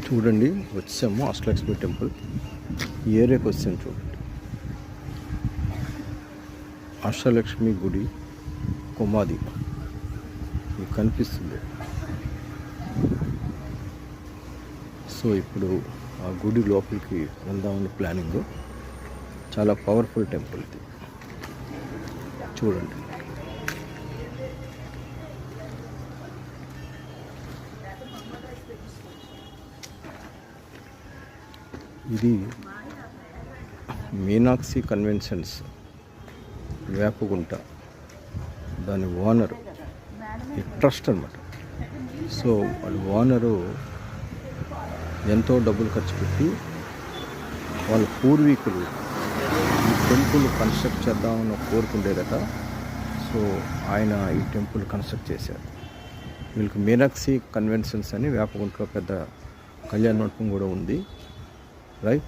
చూడండి, వచ్చాము అష్టలక్ష్మి టెంపుల్. ఈ ఏరియాకి వచ్చాము. చూడండి, అష్టలక్ష్మి గుడి కొమాది మీకు కనిపిస్తుంది. సో ఇప్పుడు ఆ గుడి లోపలికి వెళ్దామని ప్లానింగ్. చాలా పవర్ఫుల్ టెంపుల్ ఇది. చూడండి, ఇది మీనాక్షి కన్వెన్షన్స్ వేపగుంట, దాని ఓనరు ఈ ట్రస్ట్ అనమాట. సో వాళ్ళ ఓనరు ఎంతో డబ్బులు ఖర్చు పెట్టి వాళ్ళ పూర్వీకులు ఈ టెంపుల్ కన్స్ట్రక్ట్ చేద్దామని కోరుకుండేదట. సో ఆయన ఈ టెంపుల్ కన్స్ట్రక్ట్ చేశారు. వీళ్ళకి మీనాక్షి కన్వెన్షన్స్ అని వేపగుంటలో పెద్ద కళ్యాణ మండపం కూడా ఉంది. రైట్.